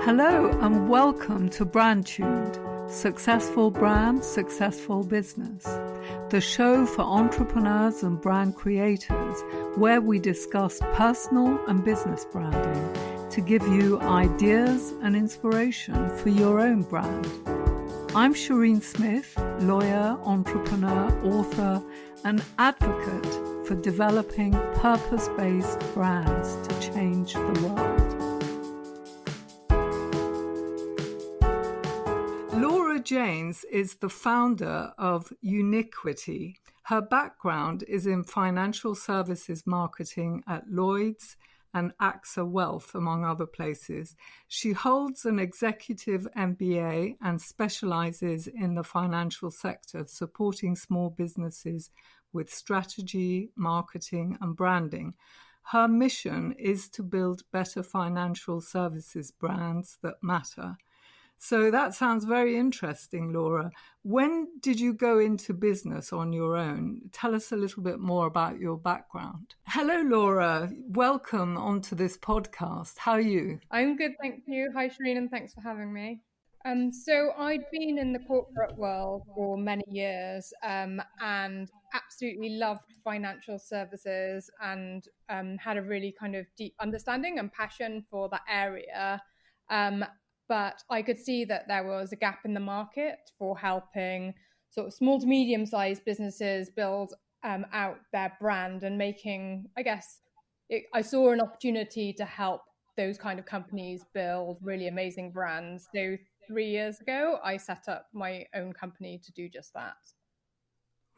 Hello and welcome to Brandtuned, Successful Brand, Successful Business, the show for entrepreneurs and brand creators where we discuss personal and business branding to give you ideas and inspiration for your own brand. I'm Shireen Smith, lawyer, entrepreneur, author, and advocate for developing purpose-based brands to change the world. Janes is the founder of Uniquity. Her background is in financial services marketing at Lloyd's and AXA Wealth, among other places. She holds an executive MBA and specialises in the financial sector, supporting small businesses with strategy, marketing, and branding. Her mission is to build better financial services brands that matter. So that sounds very interesting, Laura. When did you go into business on your own? Tell us a little bit more about your background. Hello, Laura. Welcome onto this podcast. How are you? I'm good, thank you. Hi, Shireen, and thanks for having me. So I'd been in the corporate world for many years and absolutely loved financial services and had a really kind of deep understanding and passion for that area. But I could see that there was a gap in the market for helping sort of small to medium-sized businesses build out their brand and making, I saw an opportunity to help those kind of companies build really amazing brands. So 3 years ago, I set up my own company to do just that.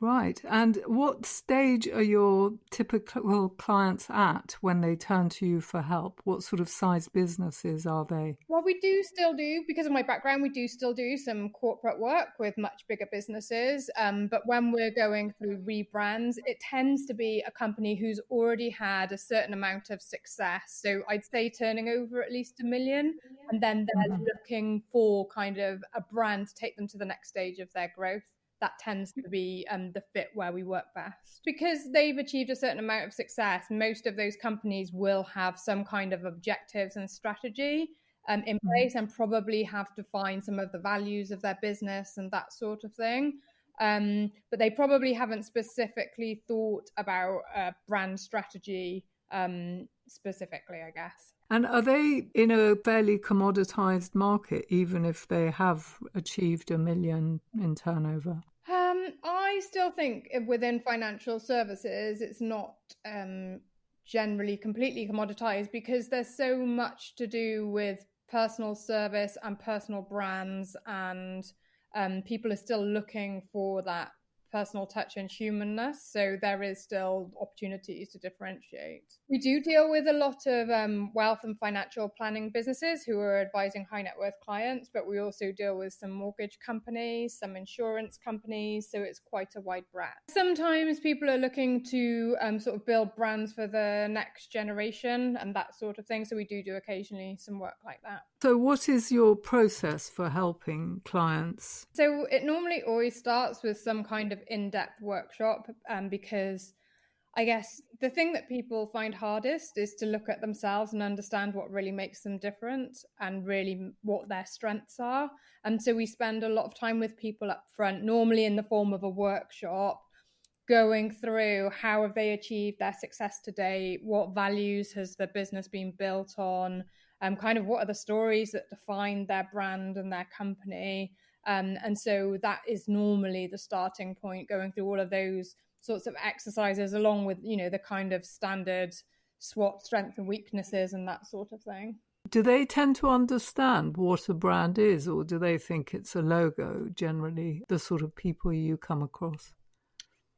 Right. And what stage are your typical clients at when they turn to you for help? What sort of size businesses are they? Well, we do still do, because of my background, we do still do some corporate work with much bigger businesses. But when we're going through rebrands, it tends to be a company who's already had a certain amount of success. So I'd say turning over at least 1 million. And then they're looking for kind of a brand to take them to the next stage of their growth. That tends to be the fit where we work best. Because they've achieved a certain amount of success, most of those companies will have some kind of objectives and strategy in place and probably have to find some of the values of their business and that sort of thing. But they probably haven't specifically thought about brand strategy specifically, I guess. And are they in a fairly commoditized market, even if they have achieved 1 million in turnover? I still think within financial services, it's not generally completely commoditized because there's so much to do with personal service and personal brands, and people are still looking for that personal touch and humanness. So there is still opportunities to differentiate. We do deal with a lot of wealth and financial planning businesses who are advising high net worth clients, but we also deal with some mortgage companies, some insurance companies. So it's quite a wide breadth. Sometimes people are looking to sort of build brands for the next generation and that sort of thing. So we do occasionally some work like that. So what is your process for helping clients? So it normally always starts with some kind of in-depth workshop because I guess the thing that people find hardest is to look at themselves and understand what really makes them different and really what their strengths are. And so we spend a lot of time with people up front, normally in the form of a workshop, going through how have they achieved their success today, what values has the business been built on, kind of what are the stories that define their brand and their company. And so that is normally the starting point, going through all of those sorts of exercises along with, the kind of standard SWOT, strengths and weaknesses and that sort of thing. Do they tend to understand what a brand is, or do they think it's a logo, generally, the sort of people you come across?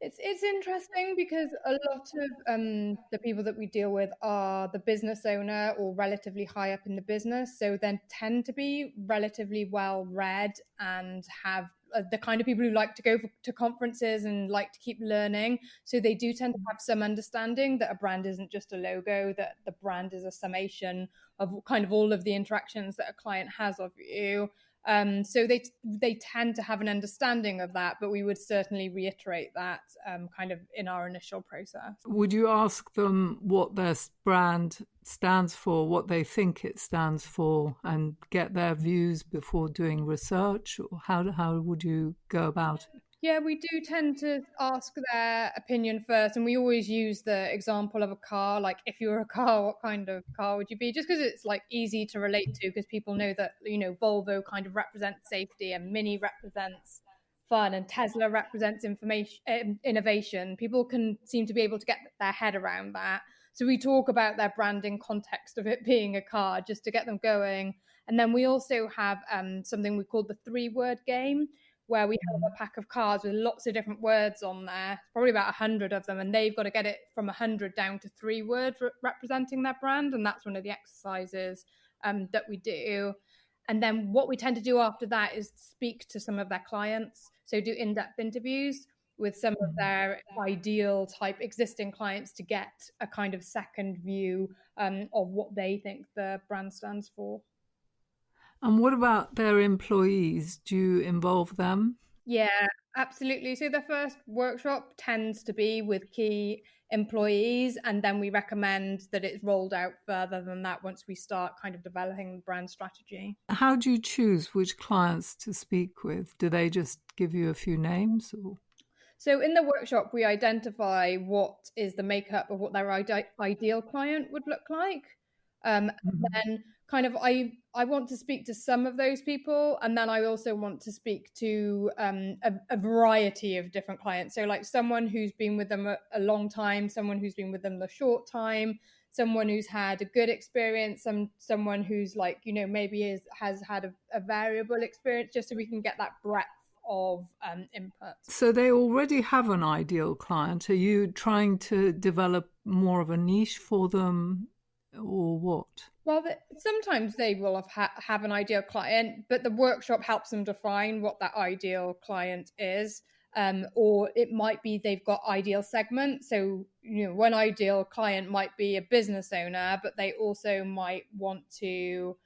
It's interesting because a lot of the people that we deal with are the business owner or relatively high up in the business. So then tend to be relatively well read and have the kind of people who like to go to conferences and like to keep learning. So they do tend to have some understanding that a brand isn't just a logo, that the brand is a summation of kind of all of the interactions that a client has of you. So they tend to have an understanding of that, but we would certainly reiterate that kind of in our initial process. Would you ask them what their brand stands for, what they think it stands for, and get their views before doing research? Or how would you go about it? Yeah, we do tend to ask their opinion first, and we always use the example of a car. Like, if you were a car, what kind of car would you be? Just because it's like easy to relate to, because people know that, you know, Volvo kind of represents safety, and Mini represents fun, and Tesla represents innovation. People can seem to be able to get their head around that. So we talk about their branding context of it being a car, just to get them going. And then we also have something we call the 3-word game, where we have a pack of cards with lots of different words on there, probably about 100 of them, and they've got to get it from 100 down to 3 words representing their brand. And that's one of the exercises that we do. And then what we tend to do after that is speak to some of their clients. So do in-depth interviews with some of their ideal type existing clients to get a kind of second view of what they think the brand stands for. And what about their employees? Do you involve them? Yeah, absolutely. So the first workshop tends to be with key employees, and then we recommend that it's rolled out further than that once we start kind of developing the brand strategy. How do you choose which clients to speak with? Do they just give you a few names? Or? So in the workshop, we identify what is the makeup of what their ideal client would look like. And then kind of I want to speak to some of those people, and then I also want to speak to a variety of different clients. So like someone who's been with them a long time, someone who's been with them a short time, someone who's had a good experience, someone who's like, you know, maybe has had a variable experience, just so we can get that breadth of input. So they already have an ideal client. Are you trying to develop more of a niche for them, or what? Well, sometimes they will have an ideal client, but the workshop helps them define what that ideal client is. Or it might be they've got ideal segments. So, you know, one ideal client might be a business owner, but they also might want to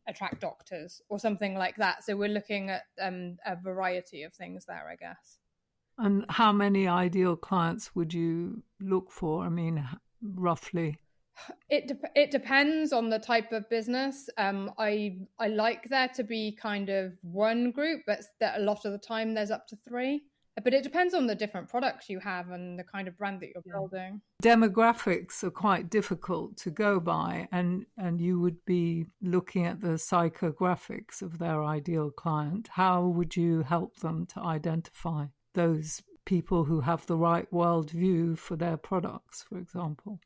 attract doctors or something like that. So we're looking at a variety of things there, I guess. And how many ideal clients would you look for? I mean, roughly. It depends on the type of business. I like there to be kind of one group, but that a lot of the time there's up to 3. But it depends on the different products you have and the kind of brand that you're building. Demographics are quite difficult to go by, and you would be looking at the psychographics of their ideal client. How would you help them to identify those people who have the right worldview for their products, for example?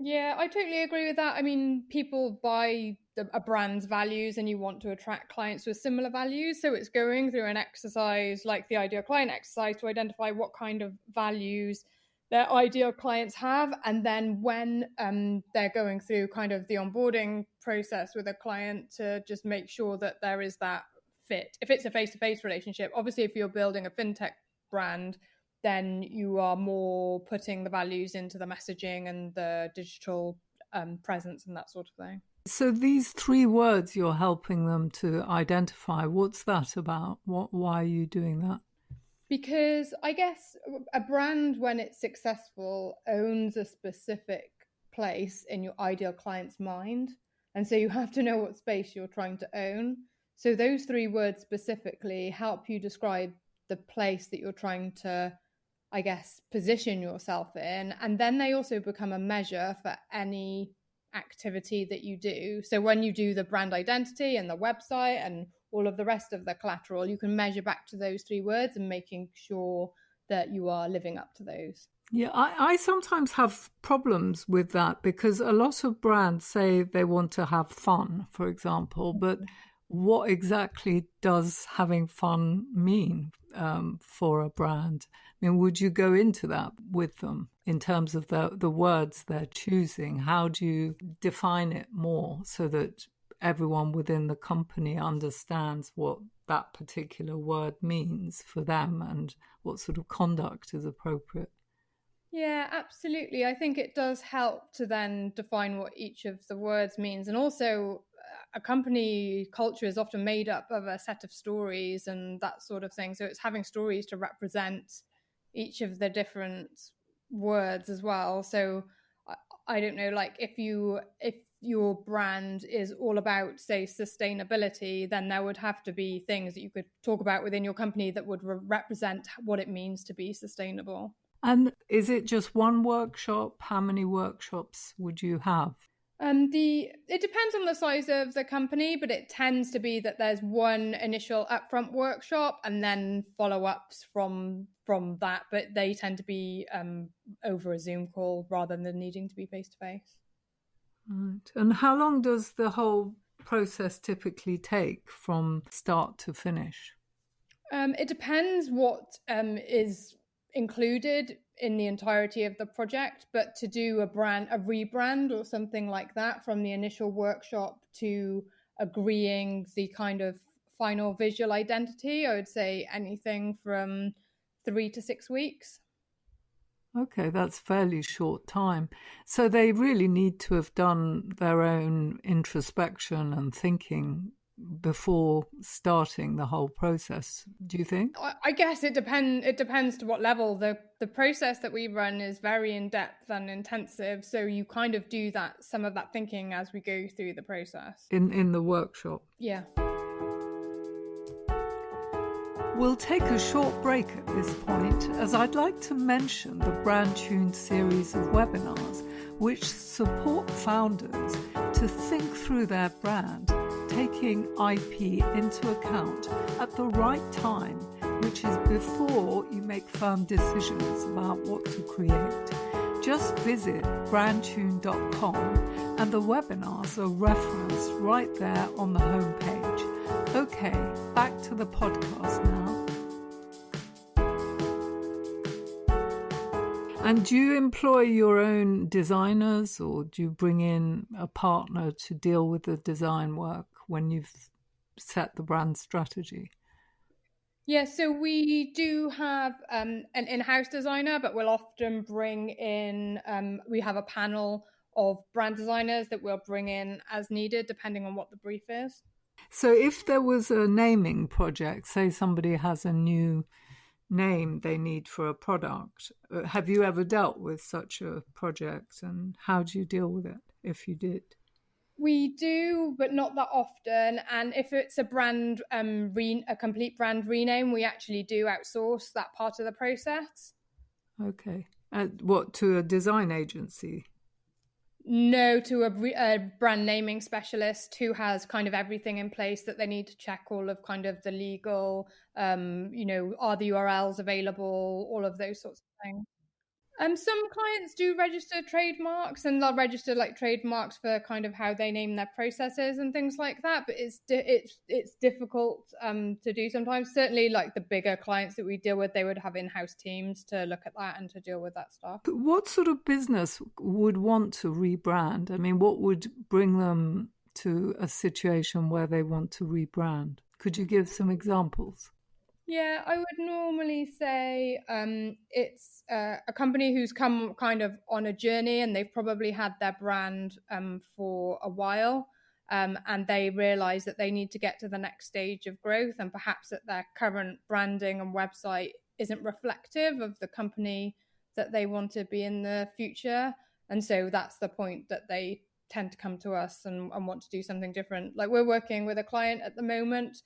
Yeah, I totally agree with that. I mean, people buy a brand's values, and you want to attract clients with similar values. So it's going through an exercise like the ideal client exercise to identify what kind of values their ideal clients have. And then when they're going through kind of the onboarding process with a client, to just make sure that there is that fit. If it's a face-to-face relationship, obviously, if you're building a fintech brand, then you are more putting the values into the messaging and the digital presence and that sort of thing. So these 3 words you're helping them to identify, what's that about? Why are you doing that? Because I guess a brand, when it's successful, owns a specific place in your ideal client's mind. And so you have to know what space you're trying to own. So those 3 words specifically help you describe the place that you're trying to, I guess, position yourself in. And then they also become a measure for any activity that you do. So when you do the brand identity and the website and all of the rest of the collateral, you can measure back to those 3 words and making sure that you are living up to those. Yeah, I sometimes have problems with that, because a lot of brands say they want to have fun, for example, but what exactly does having fun mean for a brand? I mean, would you go into that with them in terms of the words they're choosing? How do you define it more so that everyone within the company understands what that particular word means for them and what sort of conduct is appropriate? Yeah, absolutely. I think it does help to then define what each of the words means. And also, a company culture is often made up of a set of stories and that sort of thing. So it's having stories to represent each of the different words as well. So I don't know, like if your brand is all about, say, sustainability, then there would have to be things that you could talk about within your company that would represent what it means to be sustainable. And is it just one workshop? How many workshops would you have? It depends on the size of the company, but it tends to be that there's one initial upfront workshop and then follow-ups from that, but they tend to be over a Zoom call rather than needing to be face-to-face. Right. And how long does the whole process typically take from start to finish? It depends what is included in the entirety of the project, but to do a rebrand or something like that, from the initial workshop to agreeing the kind of final visual identity, I would say anything from 3 to 6 weeks. Okay, that's fairly short time. So they really need to have done their own introspection and thinking before starting the whole process, do you think? I guess it depends to what level. The process that we run is very in-depth and intensive, so you kind of do some of that thinking as we go through the process. In the workshop? Yeah. We'll take a short break at this point, as I'd like to mention the brand-tuned series of webinars which support founders to think through their brand, taking IP into account at the right time, which is before you make firm decisions about what to create. Just visit brandtuned.com and the webinars are referenced right there on the homepage. Okay, back to the podcast now. And do you employ your own designers, or do you bring in a partner to deal with the design work when you've set the brand strategy? Yeah, so we do have an in-house designer, but we'll often bring in, we have a panel of brand designers that we'll bring in as needed, depending on what the brief is. So if there was a naming project, say somebody has a new name they need for a product, have you ever dealt with such a project, and how do you deal with it if you did? We do, but not that often. And if it's a brand, a complete brand rename, we actually do outsource that part of the process. Okay. What, to a design agency? No, to a brand naming specialist who has kind of everything in place that they need to check all of kind of the legal, are the URLs available, all of those sorts of things. Some clients do register trademarks, and they'll register like trademarks for kind of how they name their processes and things like that. But it's difficult to do sometimes. Certainly, like the bigger clients that we deal with, they would have in-house teams to look at that and to deal with that stuff. What sort of business would want to rebrand? I mean, what would bring them to a situation where they want to rebrand? Could you give some examples? Yeah, I would normally say it's a company who's come kind of on a journey, and they've probably had their brand for a while, and they realize that they need to get to the next stage of growth, and perhaps that their current branding and website isn't reflective of the company that they want to be in the future. And so that's the point that they tend to come to us and want to do something different. Like, we're working with a client at the moment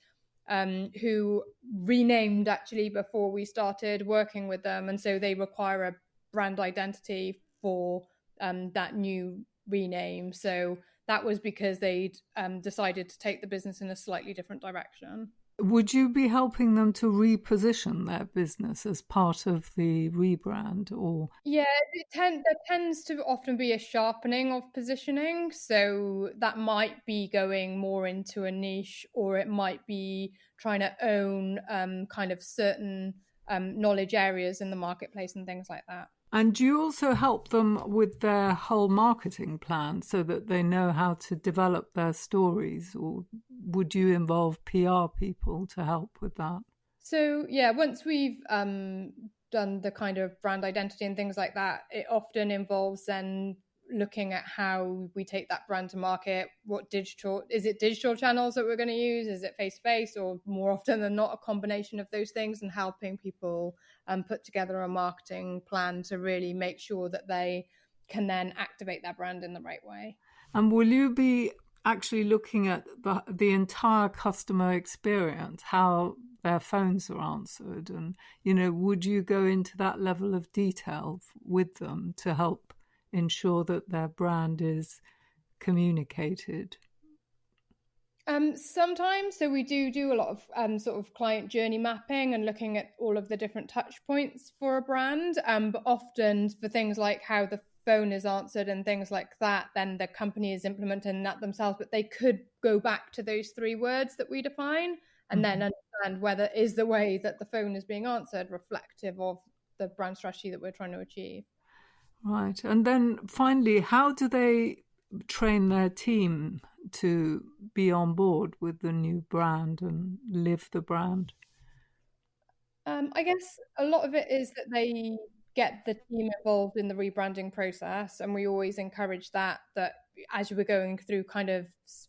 who renamed actually before we started working with them, and so they require a brand identity for that new rename. So that was because they'd decided to take the business in a slightly different direction. Would you be helping them to reposition their business as part of the rebrand, or? Yeah, there tends to often be a sharpening of positioning. So that might be going more into a niche, or it might be trying to own kind of certain knowledge areas in the marketplace and things like that. And do you also help them with their whole marketing plan so that they know how to develop their stories, or would you involve PR people to help with that? So yeah, once we've done the kind of brand identity and things like that, it often involves then looking at how we take that brand to market. Is it digital channels that we're going to use? Is it face-to-face, or more often than not a combination of those things, and helping people put together a marketing plan to really make sure that they can then activate their brand in the right way. And will you be actually looking at the entire customer experience, how their phones are answered, and would you go into that level of detail with them to help ensure that their brand is communicated? Sometimes, so we do a lot of sort of client journey mapping and looking at all of the different touch points for a brand, but often for things like how the phone is answered and things like that, then the company is implementing that themselves, but they could go back to those 3 words that we define and then understand whether is the way that the phone is being answered reflective of the brand strategy that we're trying to achieve. Right. And then finally, how do they train their team to be on board with the new brand and live the brand? I guess a lot of it is that they get the team involved in the rebranding process, and we always encourage that as we're going through kind of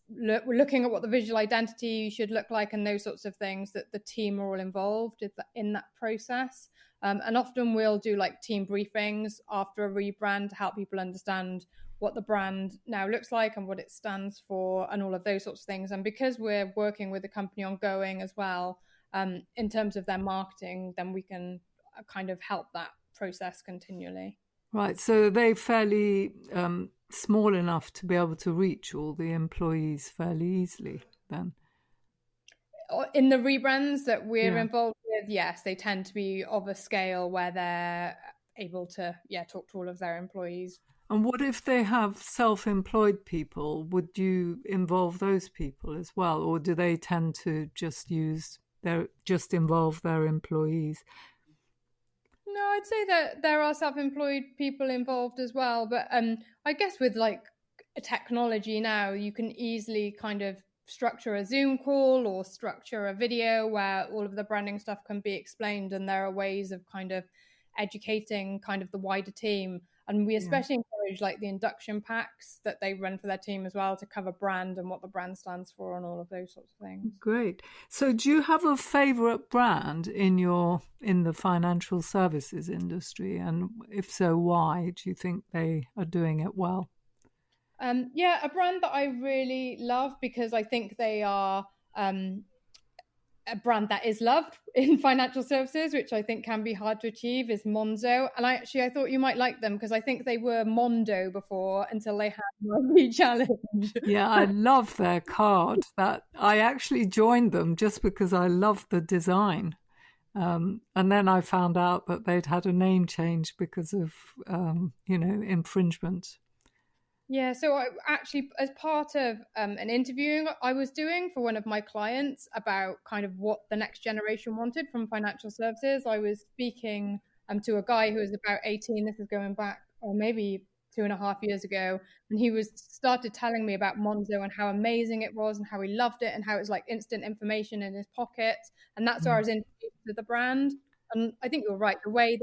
we're looking at what the visual identity should look like and those sorts of things, that the team are all involved in that process. And often we'll do like team briefings after a rebrand to help people understand what the brand now looks like and what it stands for and all of those sorts of things. And because we're working with the company ongoing as well, in terms of their marketing, then we can kind of help that process continually. Right. So they're fairly small enough to be able to reach all the employees fairly easily then? In the rebrands that we're involved with, yes, they tend to be of a scale where they're able to talk to all of their employees. And what if they have self-employed people? Would you involve those people as well, or do they tend to just involve their employees? No, I'd say that there are self-employed people involved as well, but I guess with like technology now, you can easily kind of structure a Zoom call or structure a video where all of the branding stuff can be explained, and there are ways of kind of educating kind of the wider team. And we especially encourage like the induction packs that they run for their team as well to cover brand and what the brand stands for and all of those sorts of things. Great. So do you have a favorite brand in the financial services industry? And if so, why do you think they are doing it well? A brand that I really love, because I think they are a brand that is loved in financial services, which I think can be hard to achieve, is Monzo. And I thought you might like them because I think they were Mondo before until they had the challenge. Yeah, I love their card. That I actually joined them just because I loved the design. And then I found out that they'd had a name change because of, infringement. Yeah, so I actually, as part of an interviewing I was doing for one of my clients about kind of what the next generation wanted from financial services, I was speaking to a guy who was about 18. This is going back, or maybe 2.5 years ago, and he started telling me about Monzo and how amazing it was and how he loved it and how it was like instant information in his pocket. And that's where I was introduced to the brand. And I think you're right, the way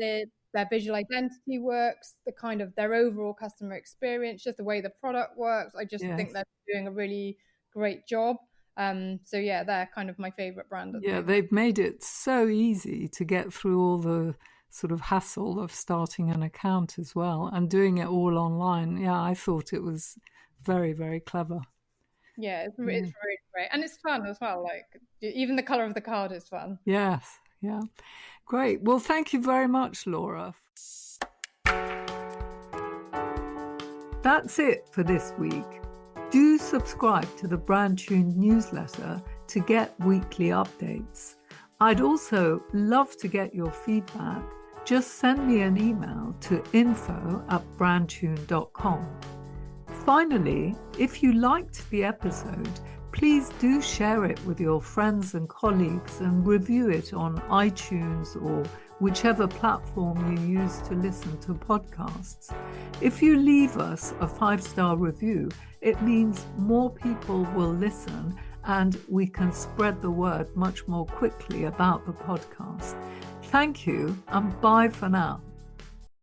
their visual identity works, the kind of their overall customer experience, just the way the product works. I just think they're doing a really great job. They're kind of my favorite brand. They've made it so easy to get through all the sort of hassle of starting an account as well and doing it all online. Yeah, I thought it was very, very clever. Yeah, it's really great. And it's fun as well. Like even the color of the card is fun. Yes. Yeah. Great. Well, thank you very much, Laura. That's it for this week. Do subscribe to the Brandtuned newsletter to get weekly updates. I'd also love to get your feedback. Just send me an email to info@brandtuned.com. Finally, if you liked the episode, please do share it with your friends and colleagues and review it on iTunes or whichever platform you use to listen to podcasts. If you leave us a 5-star review, it means more people will listen and we can spread the word much more quickly about the podcast. Thank you and bye for now.